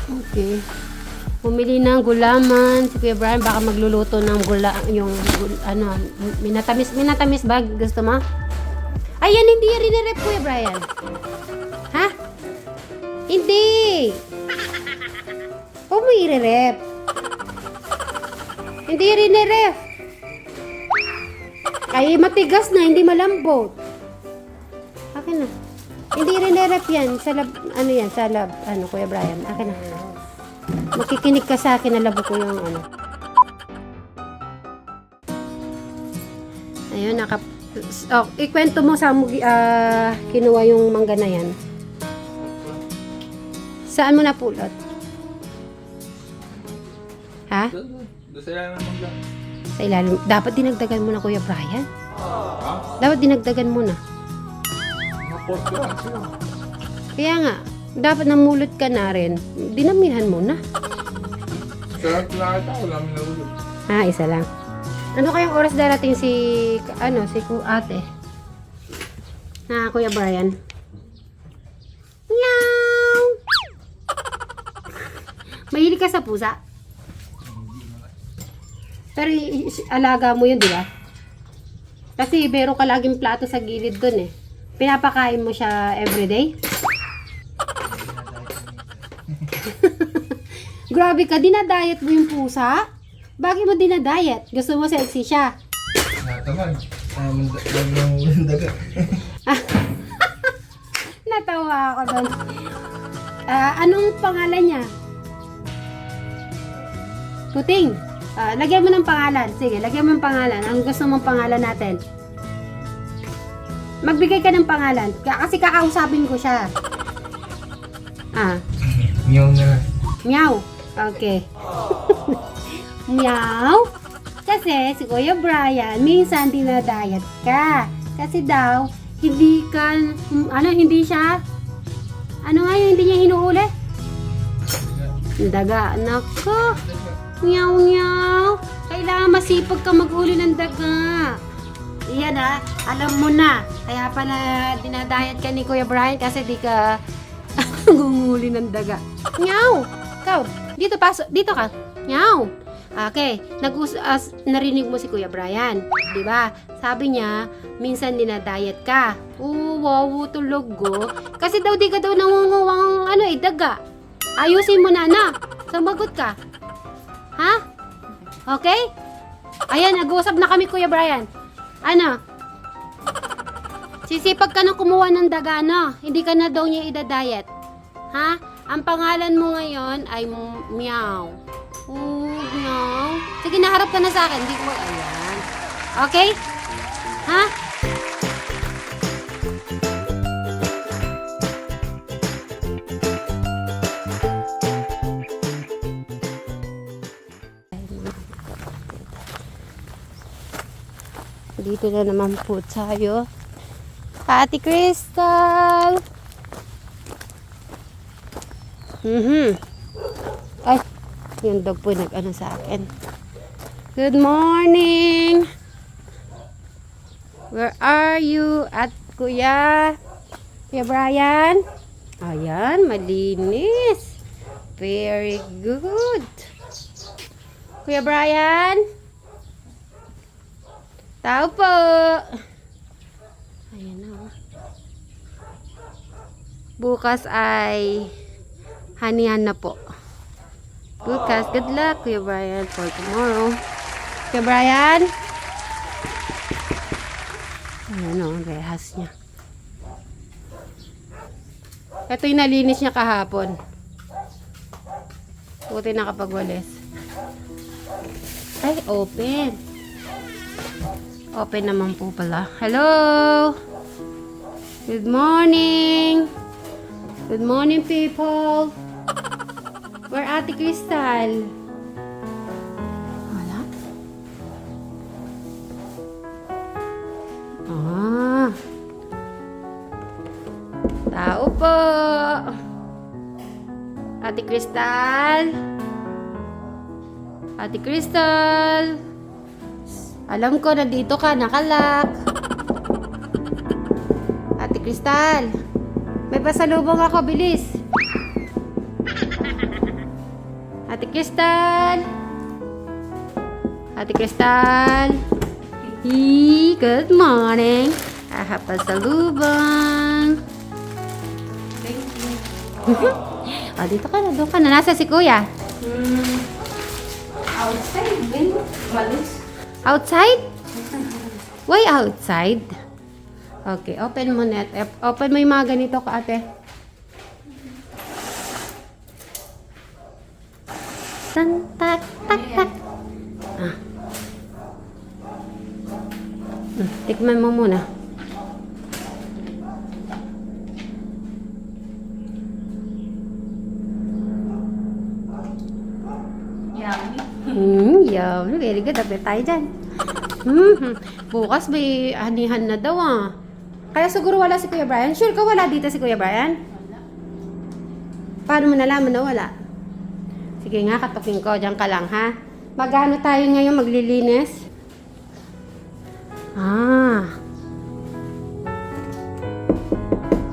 Okay. Bumili ng gulaman. Si Kuya Brian baka magluluto ng ano, minatamis ba? Gusto mo? Ayan, hindi rin ni-rep, Kuya Brian. Ha? Hindi. Huwag mo i-rep. Hindi rin ni-rep. Ay, matigas na, hindi malambot. Akin na. Hindi rin ni-rep yan. Sa lab, ano yan, sa lab, ano, Kuya Brian. Akin na. Makikinig ka sa akin, nalabo ko yung ano. Ayun, ikwento mo sa kinuha yung mangga na yan. Saan mo napulot? Ha? Sa ilalim ng mangga. Sa ilalim. Dapat dinagdagan mo na, Kuya Brian. Dapat dinagdagan mo na. Mga 4 grams yun. Kaya nga, dapat namulot ka na rin. Dinamihan mo na. Sarap lang ito. Wala mo nahulog. Isa lang. Ano kayang oras darating si ate? Na, Kuya Brian? Meow! Mahilig ka sa pusa? Pero alaga mo yun, di ba? Kasi meron ka laging plato sa gilid dun eh. Pinapakain mo siya everyday? Grabe ka, dinadayet mo yung pusa? Bakit mo dinadayet? Gusto mo sexy siya? Nataman. Walang daga. Natawa ako doon. Anong pangalan niya? Puting. Lagyan mo ng pangalan. Sige, lagyan mo ng pangalan. Ang gusto mong pangalan natin. Magbigay ka ng pangalan. Kasi kakausapin ko siya. Meow na lang. Meow. Okay. Meow. Kasi si Kuya Brian, minsan dinadayat ka. Kasi daw, hindi siya, ano nga yung hindi niya hinuhuli? Daga. Nako. Meow, meow. Kailangan masipag ka maghuli ng daga. Iyan alam mo na. Kaya pala dinadayat ka ni Kuya Brian kasi di ka gunguli ng daga. Meow. Ikaw, dito ka. Meow. Okay, narinig mo si Kuya Brian, 'di ba? Sabi niya, minsan dinadayat ka. Wow, tulog go. Kasi daw di ka daw nangunguwang daga. Ayusin mo na. Sumagot ka. Ha? Okay? Ayan, nag-uusap na kami, Kuya Brian. Ano? Sisipag ka na kumuha ng daga, Hindi ka na daw niya idadayet. Ha? Ang pangalan mo ngayon ay Meow. Meow. Sige, naharap ka na sa akin. Hindi ko, ayan. Okay? Ha? Dito na naman po tayo. Ate Crystal! Ay, yung dog po nag-ano sa akin. Good morning! Where are you? At Kuya Brian? Ayan, malinis. Very good. Kuya Brian? Tao po. Ayan na. Bukas ay hanihan na po. Bukas, good luck, Kuya Brian, for tomorrow. Kuya Brian? Ayan o, rehas niya. Ito yung nalinis niya kahapon. Buti nakapagwalis. Ay, open. Open naman po pala. Hello! Good morning! Good morning, people! Where Ate Crystal? Wala? Tao po! Ate Crystal? Ate Crystal? Alam ko, nandito ka, nakalak. Ate Crystal, may pasalubong ako, bilis. Ate Crystal! Ate Crystal! Good morning! Pasalubong! Thank you. Dito ka na, doon ka na. Nasa si Kuya? Outside, din. Malis. Outside? Why outside? Okay, open mo net. Open mo yung mga ganito ka, ate. Tan, tak, tak, tak. Tikman mo muna. Yummy. Yum. Very good. Apit tayo dyan. Bukas may anihan na daw Kaya siguro wala si Kuya Brian. Sure ka wala dito si Kuya Brian? Paano mo nalaman na wala? Sige nga, katukin ko. Diyan ka lang, ha? Magano tayo ngayon maglilinis?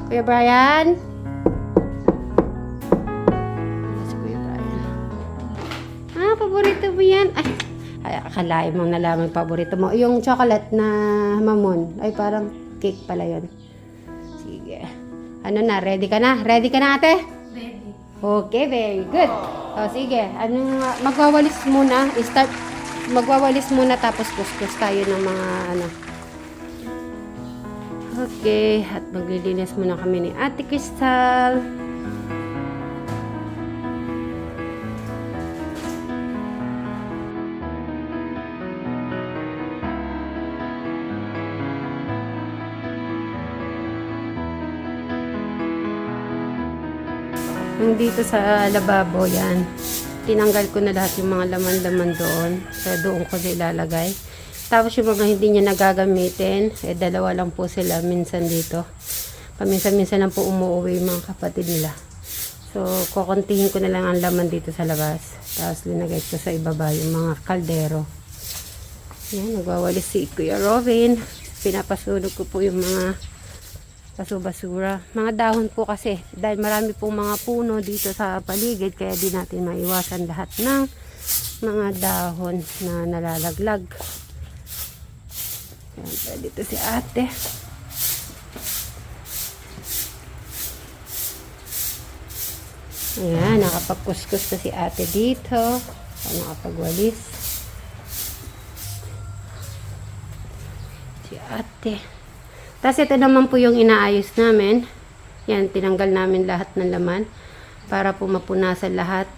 Kuya Brian? Si Kuya Brian. Paborito mo yan. Ay, akalain mong nalaman yung paborito mo. Yung chocolate na mamon. Ay, parang cake pala yun. Sige. Ano na? Ready ka na? Ready ka na, ate? Ready. Okay, very good. O, sige. Magwawalis muna. Magwawalis muna tapos kuskus tayo ng mga ano. Okay. At maglilinis muna kami ni Ate Crystal. Dito sa lababo yan, tinanggal ko na lahat yung mga laman-laman doon. So, doon ko sila ilalagay. Tapos yung mga hindi niya nagagamitin, dalawa lang po sila minsan dito. Paminsan-minsan lang po umuwi yung mga kapatid nila. So, kukuntihin ko na lang ang laman dito sa labas. Tapos linagay ko sa ibaba yung mga kaldero. Yan, nagwawalis si Kuya Robin. Pinapasulog ko po yung mga basura. Mga dahon po kasi dahil marami pong mga puno dito sa paligid kaya di natin maiwasan lahat ng mga dahon na nalalaglag. Yan, dito si ate. Ayan, nakapagkuskus na si ate dito. Nakapagwalis. Si ate. Tapos ito naman po yung inaayos namin. Yan, tinanggal namin lahat ng laman para po mapunasan lahat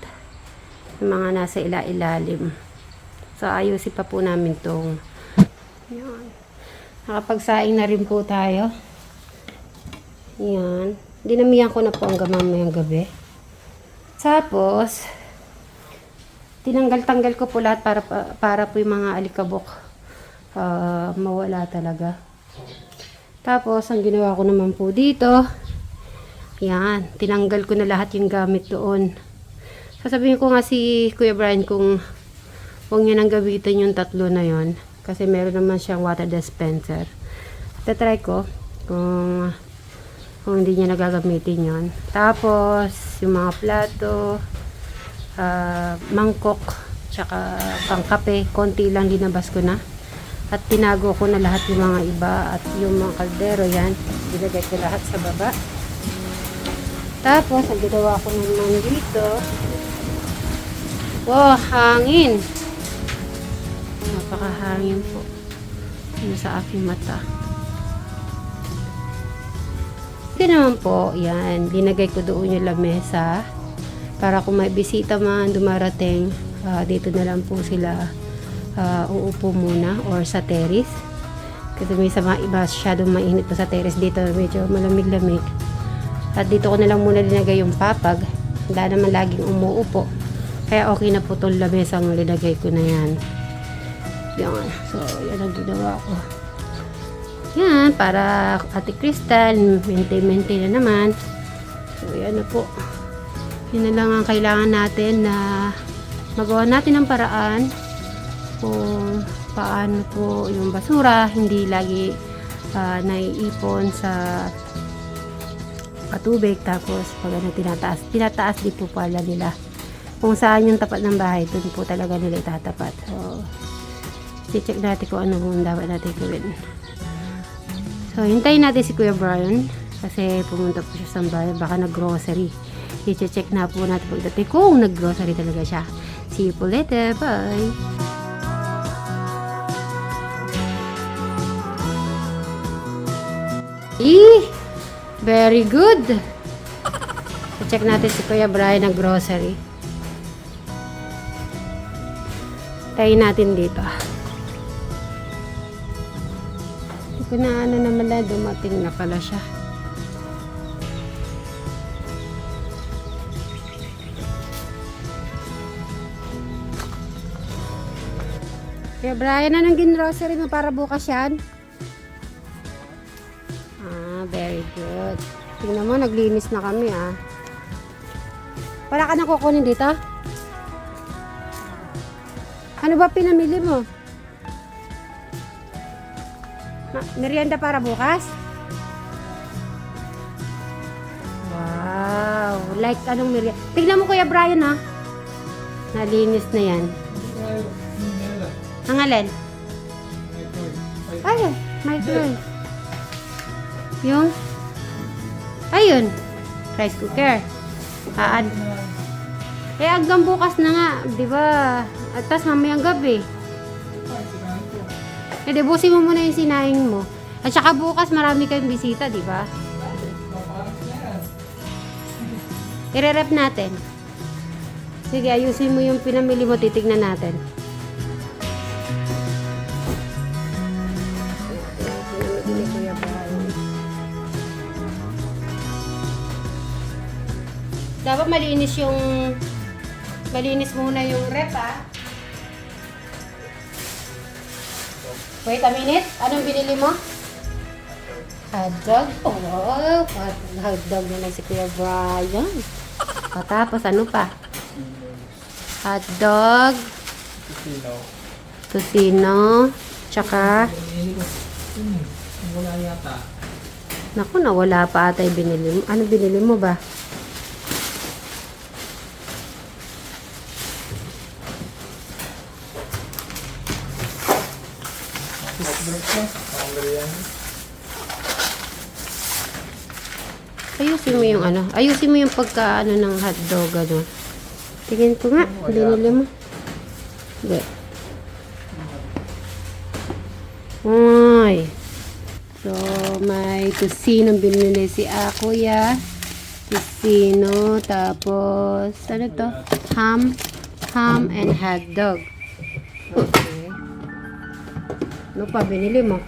ng mga nasa ilalim. So, ayusin pa po namin itong yan. Nakapagsaing na rin po tayo. Yan. Dinamihan ko na po hanggang mamayang gabi. Tapos, tinanggal-tanggal ko po lahat para po yung mga alikabok mawala talaga. Tapos, ang ginawa ko naman po dito, yan, tinanggal ko na lahat yung gamit doon. Sasabihin ko nga si Kuya Brian kung huwag niya nang gamitin yung tatlo na yon kasi meron naman siyang water dispenser. Tatry ko kung hindi niya nagagamitin yon. Tapos, yung mga plato, mangkok, tsaka pangkape, konti lang dinabas ko na. At tinago ko na lahat yung mga iba at yung mga kaldero yan. Ilagay ko lahat sa baba. Tapos, ang ginawa ko naman dito. Wow, hangin. Napakahangin po. Ano sa aking mata. Ito naman po, yan. Linagay ko doon yung lamesa. Para kung may bisita man dumarating, dito na lang po sila uupo muna or sa terrace kasi may sa mga iba masyadong mainit pa sa terrace. Dito medyo malamig-lamig at dito ko na lang muna linagay yung papag, dahil naman laging umuupo kaya okay na po itong lamesang linagay ko na yan. Yan, so yan ang ginawa ko yan para Ate Crystal maintain na naman. So yan na po, yun na lang ang kailangan natin na magawa natin ng paraan kung paano po yung basura hindi lagi naiipon sa patubig. Tapos pag ano tinataas din po pala nila kung saan yung tapat ng bahay, dun po talaga nila itatapat. So, i-check natin kung ano kung dapat natin gawin. So, hintayin natin si Kuya Brian kasi pumunta po siya sa bahay, baka nag-grocery. I-check na po natin pagdating kung nag-grocery talaga siya. See you po later. Bye! Very good! I-check natin si Kuya Brian ng grocery. Tayo natin dito. Hindi ko na ano naman na dumating na pala siya. Kuya Brian, anong gin-grocery mo para bukas yan? Very good. Tingnan mo, naglinis na kami Wala ka na kukunin dito? Ano ba pinamili mo? Merienda para bukas? Wow! Like anong merienda? Tingnan mo Kuya Brian Nalinis na yan. Ang alin? Ay, microwave. Yung? Ayun. Rice cooker. Hanggang bukas na nga. Diba? At tas mamayang gabi. Busin mo muna yung sinaing mo. At saka bukas marami kayong bisita, diba? I-rep natin. Sige, ayusin mo yung pinamili mo. Titignan natin. Dapat malinis muna yung rep Wait a minute. Anong binili mo? Hotdog? Oh, hotdog na si Kuya Brian. Tapos ano pa? Hotdog. Tocino. Tsaka? Wala yata. Naku, nawala pa ata yung binili mo. Ano binili mo ba? Ayusin mo yung pagka ng hotdog Tingin ko nga, binili mo. Hindi. Ay. So, may tocino binili si Kuya. Tocino, tapos, ano to? Ham and hotdog. Okay. Ano pa binili mo?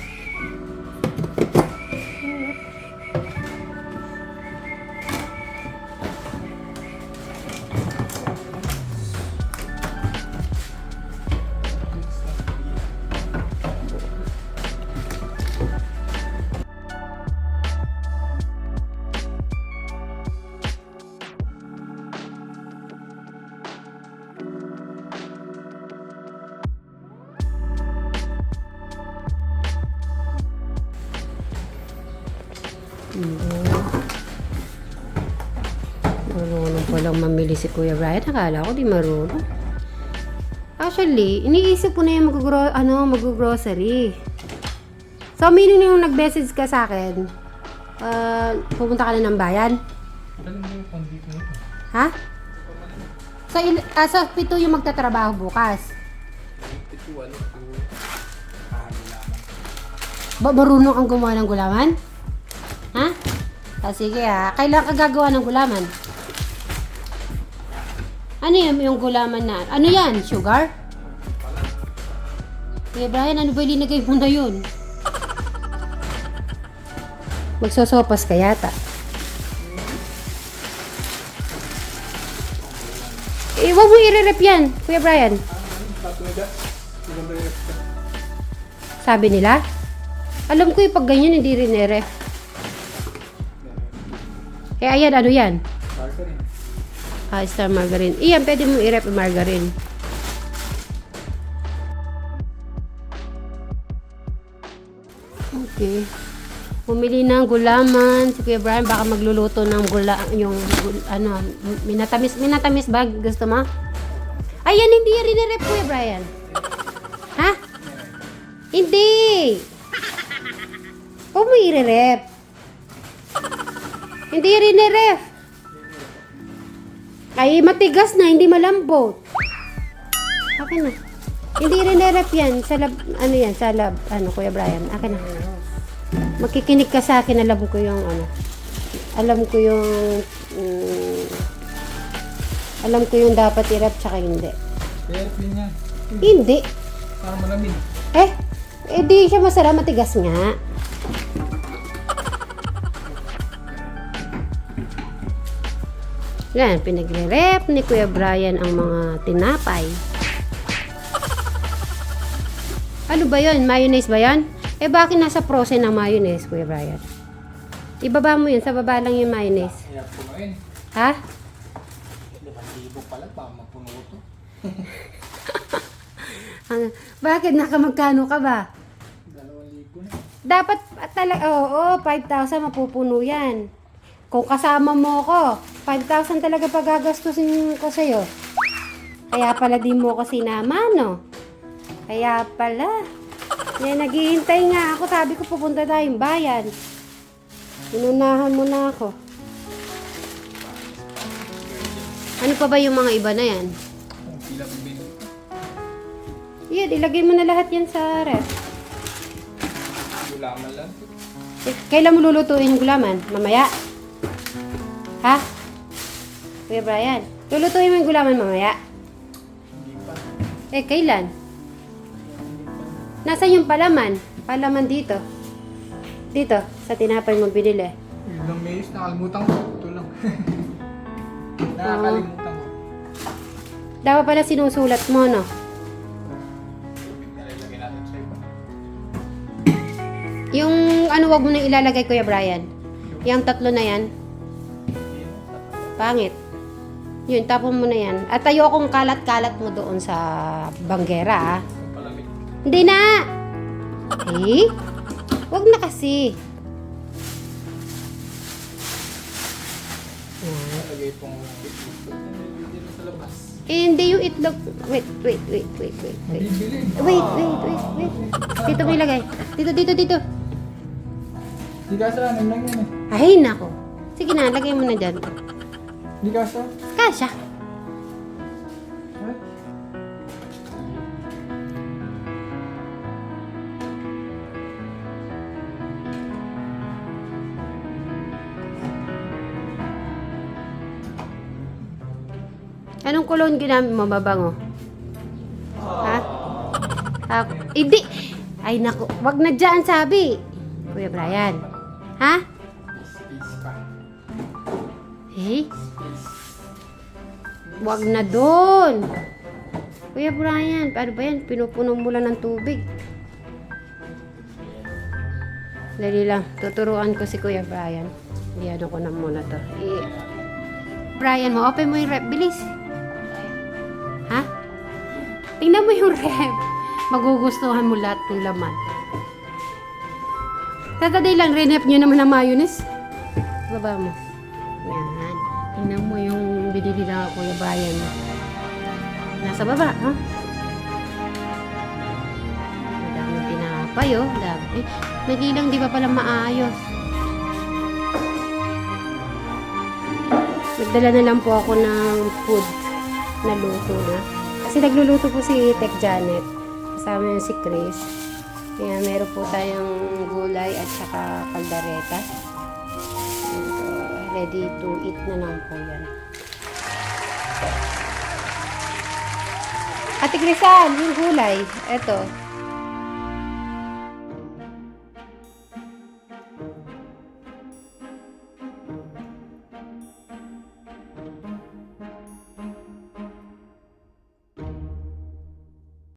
Marunong palang mamili si Kuya Brian. Nakala ko di marunong. Actually, iniisip ko na yung mag-grocery. So, meaning yung nag-message ka sa akin, pupunta ka na ng bayan? Ha? So, 7 yung magtatrabaho bukas. Marunong kang gumawa ng gulaman? Ha? Sige kailan ka gagawa ng gulaman? Ano yung gulaman na? Ano yan? Sugar? Kuya Brian, ano ba ilinagay mo na yun? Magsosopas ka yata. Huwag mo i-rep yan, Kuya Brian. Sabi nila? Alam ko yung pag ganyan, hindi rin i-rep. Kaya ayan, ano yan? Margarine. Star margarine. Iyan, pwede mo i-rep yung margarine. Okay. Pumili ng gulaman. Si Kuya Brian, baka magluluto ng minatamis ba? Gusto mo? Ayan, hindi yan rinirep, Kuya Brian. Ha? Hindi. Huwag mo i-rep. Hindi rinirep. Ay, matigas na, hindi malambot. Akin na. Hindi rinirep yan. Sa lab, ano yan, sa lab, ano, Kuya Brian. Akin na. Makikinig ka sa akin, alam ko yung, ano, alam ko yung, alam ko yung dapat i-rep, tsaka hindi. Pero yun yan. Hindi. Parang malamig. Di siya masarap, matigas nga. Yan, pinagre-rep ni Kuya Brian ang mga tinapay. Ano ba yun? Mayonnaise ba yun? Bakit nasa frozen ang mayonnaise, Kuya Brian? Ibaba mo yun, sa baba lang yung mayonnaise. Kaya punuin. Ha? 5,000 pala, baka mapuno ito. Ano? Bakit? Nakamagkano ka ba? 2,000 na. Dapat talaga, oo, 5,000 mapupuno yan. Kung kasama mo ko, 5,000 talaga pagagastusin ko sa'yo. Kaya pala di mo ko sinama, no? Kaya pala. Yan, naghihintay nga ako. Sabi ko, pupunta tayong bayan. Inunahan mo na ako. Ano pa ba yung mga iba na yan? Kung pila ko bin. Yan, ilagay mo na lahat yan sa ref. Gulaman lang. Kailan mo lulutuin yung gulaman? Mamaya? Ha? Kuya Brian, lulutuin mo yung gulaman mamaya? Hindi pa. Kailan? Nasaan yung palaman? Palaman dito. Dito, sa tinapay mo binili. Ilang mayos, nakalimutan ko. Ito lang. Nakakalimutan ko. Dapat pala sinusulat mo, no? Tubig na lalagyan natin sa iba. Yung ano, wag mo nang ilalagay, Kuya Brian. Yung tatlo na yan, pangit. Yun, tapon mo na yan. At ayokong kalat-kalat mo doon sa banggera, ah. Palamig. Hindi na! Wag na kasi. Nalagay pong hindi na sa labas. Hindi yung itlog. Wait. Bibili. Wait. Dito mo ilagay. Dito. Hindi ka sa anin lang yun eh. Ay, nako. Sige na, lagay mo na dyan. Hindi ka sa? Kasha. Ay. Anong kulon ginamit mo, babango? Ha? Hindi. Ay, nako. Wag na dyan, sabi. Kuya Brian. Ha? Space pa. Wag na doon. Kuya Brian, paano ba yan? Pinupuno mo lang ng tubig. Dali lang. Tuturuan ko si Kuya Brian. Iyan ko na muna to. Brian mo, open mo yung rep. Bilis. Ha? Tingnan mo yung rep. Magugustuhan mo lahat ng laman. Tataday lang, rinep nyo naman ng mayonnaise. Baba mo. Yan. Tingnan mo yung binili na Kuya Brian. Nasa baba, ha? Madaming tinapay, oh. Dami. Nagilang, di ba pala maayos? Nagdala na lang po ako ng food na luto na. Kasi nagluluto po si Tech Janet. Kasama yung si Chris. Kaya meron po tayong gulay at saka kaldareta. So, ready to eat na lang po yan. Ate Crisan, yung gulay. Eto.